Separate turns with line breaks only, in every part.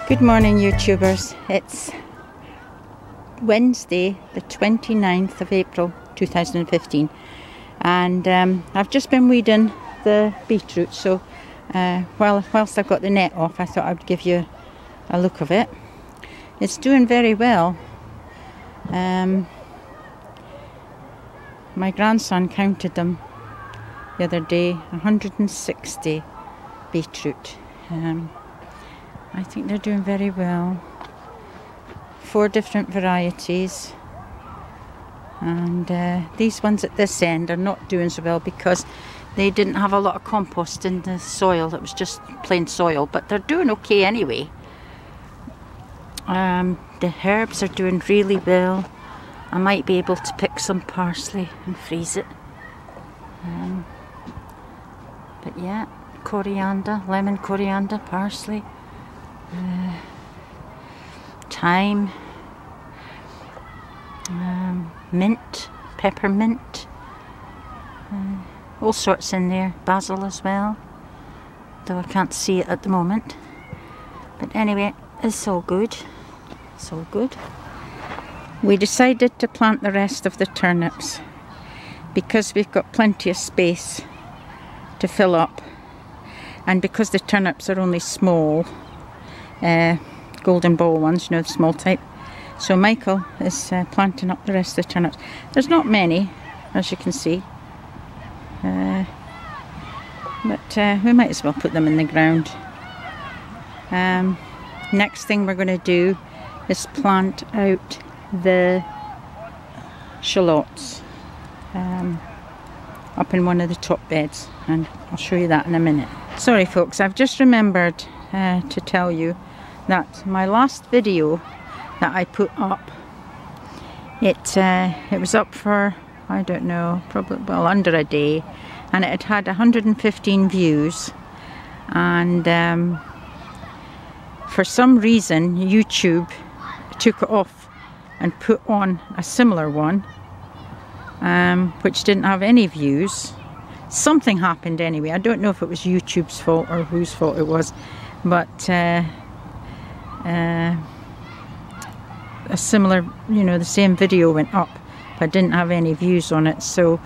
Good morning, YouTubers. It's Wednesday the 29th of April 2015 and I've just been weeding the beetroot, so whilst I've got the net off, I thought I'd give you a look of it. It's doing very well. My grandson counted them the other day, 160 beetroot. I think they're doing very well. 4 different varieties, and these ones at this end are not doing so well because they didn't have a lot of compost in the soil. It was just plain soil, but they're doing okay anyway. The herbs are doing really well. I might be able to pick some parsley and freeze it. But yeah, coriander, lemon coriander, parsley, thyme, mint, peppermint, all sorts in there, basil as well, though I can't see it at the moment. But anyway, it's all good. It's all good. We decided to plant the rest of the turnips because we've got plenty of space to fill up, and because the turnips are only small, golden ball ones, you know, the small type. So Michael is planting up the rest of the turnips. There's not many, as you can see, but we might as well put them in the ground. Next thing we're going to do is plant out the shallots up in one of the top beds, and I'll show you that in a minute. Sorry folks, I've just remembered to tell you that my last video that I put up, it was up for, I don't know, probably, well, under a day, and it had 115 views, and for some reason YouTube took it off and put on a similar one, which didn't have any views. Something happened anyway. I don't know if it was YouTube's fault or whose fault it was, but a similar, you know, the same video went up but didn't have any views on it. So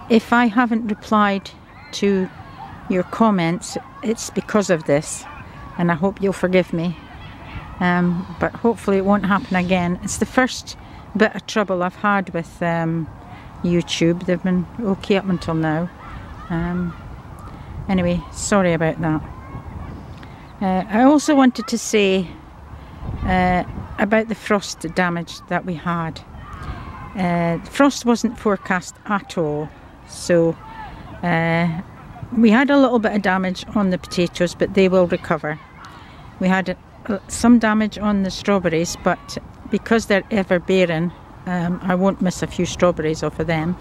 if I haven't replied to your comments, it's because of this, and I hope you'll forgive me. But hopefully it won't happen again. It's the first bit of trouble I've had with YouTube. They've been okay up until now. Anyway, sorry about that. I also wanted to say about the frost damage that we had. Frost wasn't forecast at all, so we had a little bit of damage on the potatoes, but they will recover. We had some damage on the strawberries, but because they're ever bearing, I won't miss a few strawberries off of them,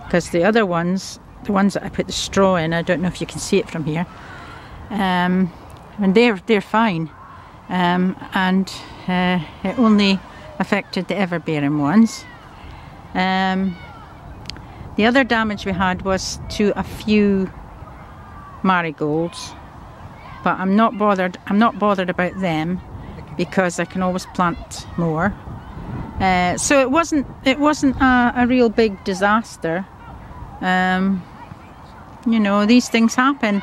because the other ones, the ones that I put the straw in, I don't know if you can see it from here, and they're fine, and it only affected the ever bearing ones. The other damage we had was to a few marigolds, but I'm not bothered about them because I can always plant more. So it wasn't a real big disaster. You know, these things happen.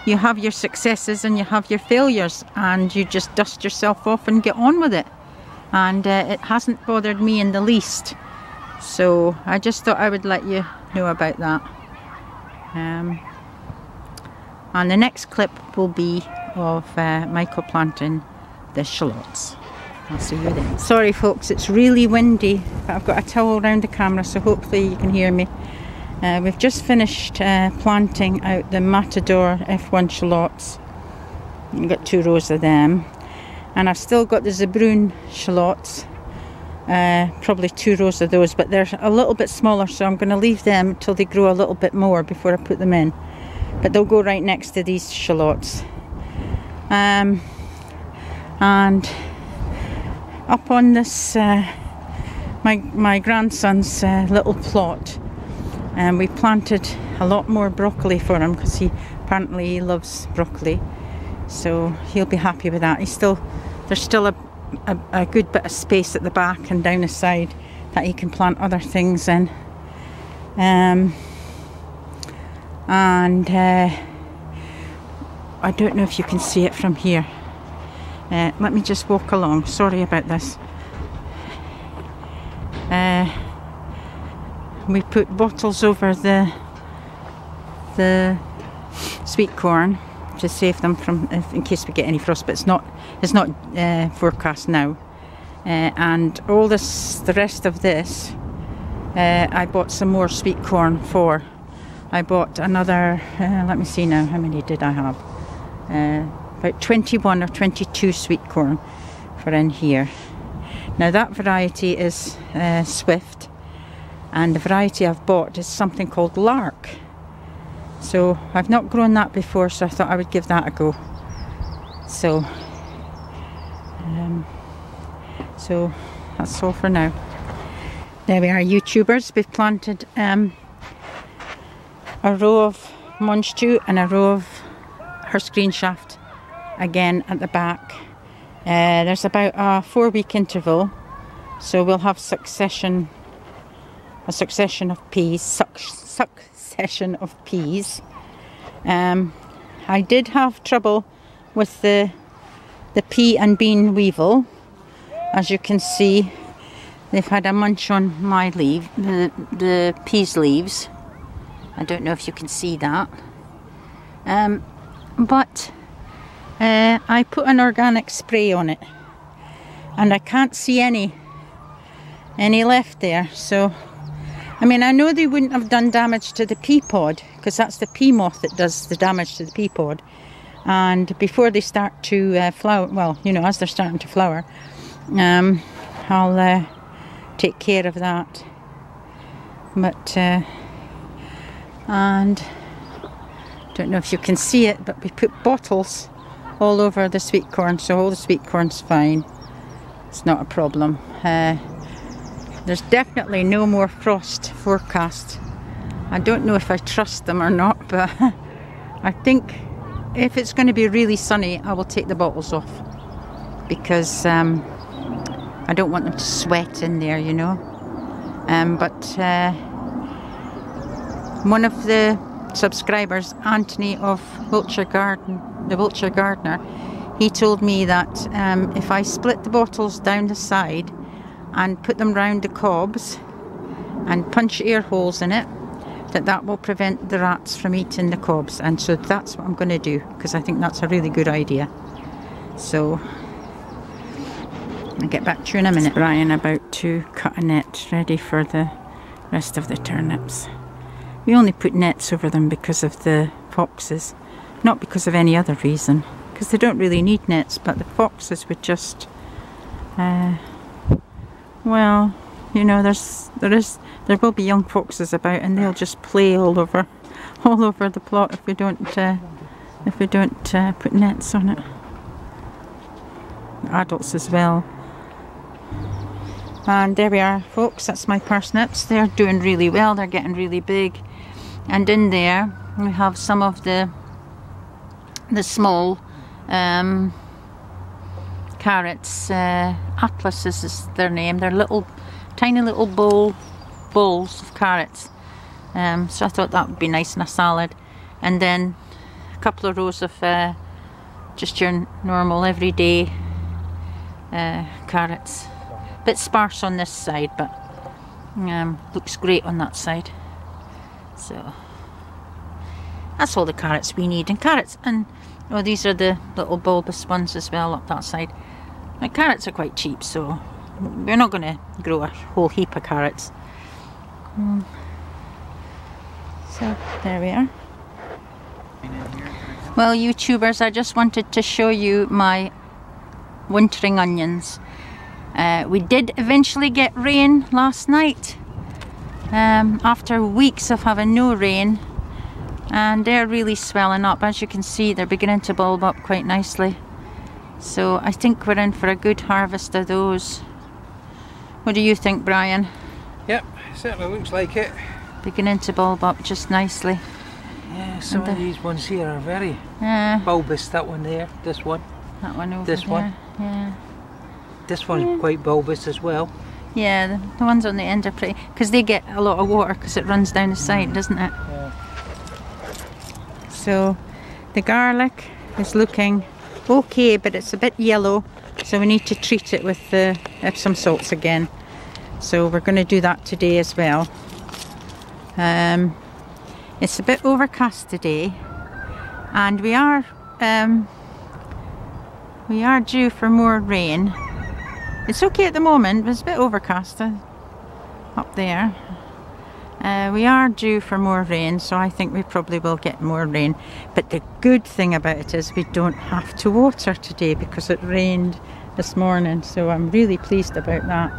You have your successes and you have your failures, and you just dust yourself off and get on with it. And it hasn't bothered me in the least. So I just thought I would let you know about that. And the next clip will be of Michael planting the shallots. I'll see you then. Sorry folks, it's really windy, but I've got a towel around the camera, so hopefully you can hear me. We've just finished planting out the Matador F1 shallots. You've got 2 rows of them. And I've still got the Zabroon shallots, probably 2 rows of those, but they're a little bit smaller, so I'm going to leave them until they grow a little bit more before I put them in. But they'll go right next to these shallots. And up on this, my grandson's little plot, and we planted a lot more broccoli for him because he apparently loves broccoli, so he'll be happy with that. He's still there's still a good bit of space at the back and down the side that he can plant other things in. And I don't know if you can see it from here. Let me just walk along. Sorry about this. We put bottles over the sweet corn to save them from, in case we get any frost. But it's not forecast now. And all this, the rest of this, I bought some more sweet corn for. I bought another. Let me see now. How many did I have? About 21 or 22 sweet corn for in here. Now that variety is Swift, and the variety I've bought is something called Lark. So I've not grown that before, so I thought I would give that a go. So that's all for now. There we are, YouTubers. We've planted a row of Monstew and a row of her screen shaft again at the back. There's about a 4-week interval, so we'll have a succession of peas. I did have trouble with the pea and bean weevil. As you can see, they've had a munch on my leaf, the peas leaves. I don't know if you can see that. But I put an organic spray on it, and I can't see any left there. So, I mean, I know they wouldn't have done damage to the pea pod, because that's the pea moth that does the damage to the pea pod. And before they start to flower, well, you know, as they're starting to flower, I'll take care of that. But and don't know if you can see it, but we put bottles all over the sweet corn, so all the sweet corn's fine. It's not a problem. There's definitely no more frost forecast. I don't know if I trust them or not, but I think if it's going to be really sunny, I will take the bottles off, because I don't want them to sweat in there, you know. But one of the subscribers, Anthony of Wiltshire Garden, the Wiltshire Gardener, he told me that if I split the bottles down the side and put them round the cobs and punch air holes in it, that will prevent the rats from eating the cobs. And so that's what I'm going to do, because I think that's a really good idea. So I'll get back to you in a minute. Brian about to cut a net ready for the rest of the turnips. We only put nets over them because of the foxes, not because of any other reason, because they don't really need nets, but the foxes would just well, you know, there will be young foxes about, and they'll just play all over the plot if we don't put nets on it. Adults as well. And there we are, folks. That's my parsnips. They're doing really well. They're getting really big. And in there we have some of the small carrots. Atlas is their name. They're little, tiny little bowls of carrots. So I thought that would be nice in a salad. And then a couple of rows of just your normal everyday carrots. A bit sparse on this side, but looks great on that side. So that's all the carrots we need. And carrots, and oh, these are the little bulbous ones as well up that side. My carrots are quite cheap, so we're not going to grow a whole heap of carrots. So there we are. Well, YouTubers, I just wanted to show you my wintering onions. We did eventually get rain last night, after weeks of having no rain, and they're really swelling up. As you can see, they're beginning to bulb up quite nicely. So I think we're in for a good harvest of those. What do you think, Brian?
Yep, certainly looks like it.
Beginning to bulb up just nicely.
Yeah, some of these ones here are very bulbous. That one there, this one.
That one over
this
there.
one.
Yeah.
This one's quite bulbous as well.
Yeah, the ones on the end are pretty, because they get a lot of water because it runs down the side, doesn't it?
Yeah.
So the garlic is looking okay, but it's a bit yellow, so we need to treat it with the Epsom salts again. So we're going to do that today as well. It's a bit overcast today, and we are due for more rain. It's okay at the moment, but it's a bit overcast up there. We are due for more rain, so I think we probably will get more rain. But the good thing about it is we don't have to water today because it rained this morning, so I'm really pleased about that.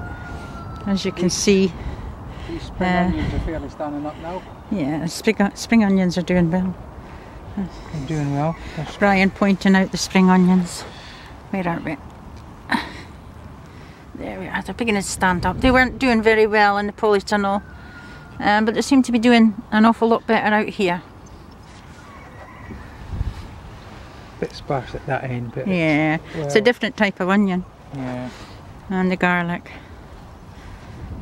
As you can see,
These spring onions are fairly standing up now.
yeah, spring onions are doing well.
I'm doing well.
Ryan pointing out the spring onions. Where are we? There we are. They're beginning to stand up. They weren't doing very well in the polytunnel, but they seem to be doing an awful lot better out here.
Bit sparse at that end, but
Yeah, it's a different type of onion.
yeah.
And the garlic.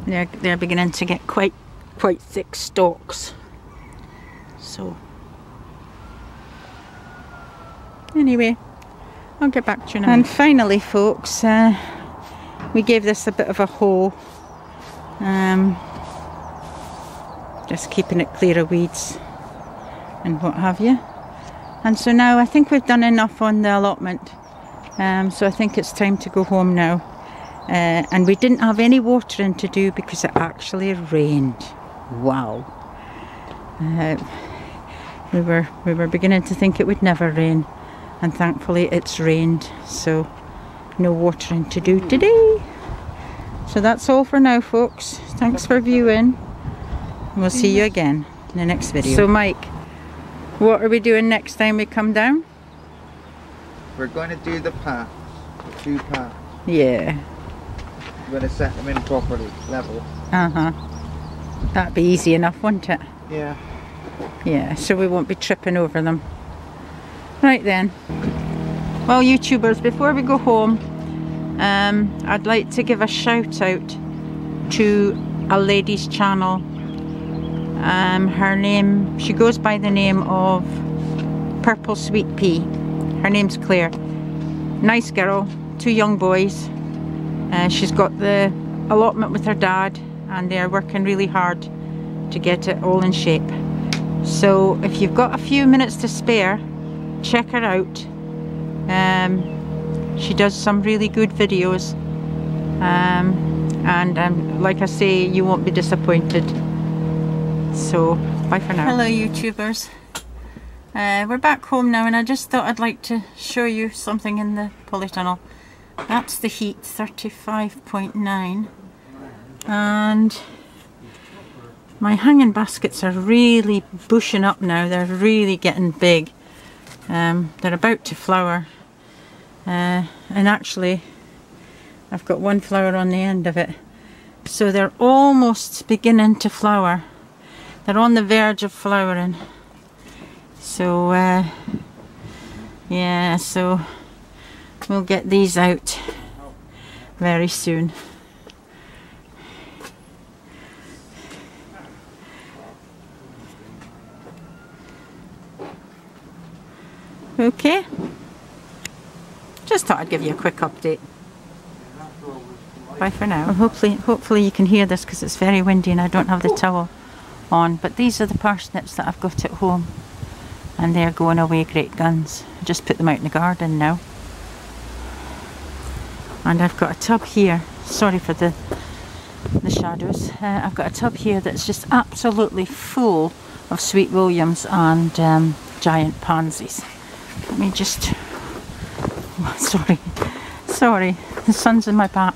They're beginning to get quite thick stalks. So anyway, I'll get back to you in a minute. And finally, folks, we gave this a bit of a hoe, just keeping it clear of weeds and what have you. And so now I think we've done enough on the allotment, so I think it's time to go home now. And we didn't have any watering to do because it actually rained. Wow. We were beginning to think it would never rain, and thankfully it's rained, so no watering to do today. So that's all for now, folks. Thanks for viewing. We'll see you again in the next video. So Mike, what are we doing next time we come down?
We're going to do the path, the 2 paths.
Yeah.
We're going to set them in properly, level.
That'd be easy enough, wouldn't it?
Yeah.
Yeah, so we won't be tripping over them. Right then. Well, YouTubers, before we go home, I'd like to give a shout out to a lady's channel. Her name, she goes by the name of Purple Sweet Pea. Her name's Claire. Nice girl, 2 young boys. She's got the allotment with her dad, and they're working really hard to get it all in shape. So if you've got a few minutes to spare, check her out. She does some really good videos, and like I say, you won't be disappointed. So bye for now. Hello YouTubers, we're back home now, and I just thought I'd like to show you something in the polytunnel. That's the heat, 35.9, and my hanging baskets are really bushing up now. They're really getting big. They're about to flower, and actually I've got 1 flower on the end of it, so they're almost beginning to flower. They're on the verge of flowering. So yeah, so we'll get these out very soon. Okay, just thought I'd give you a quick update. Bye for now. Well, hopefully you can hear this because it's very windy and I don't have the towel on. But these are the parsnips that I've got at home, and they're going away great guns. I just put them out in the garden now. And I've got a tub here. Sorry for the shadows. I've got a tub here that's just absolutely full of Sweet Williams and giant pansies. Let me just... Sorry, the sun's in my back.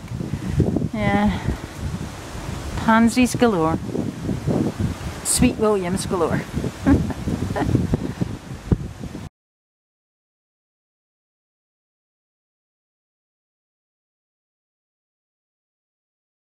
Yeah, pansies galore. Sweet Williams galore.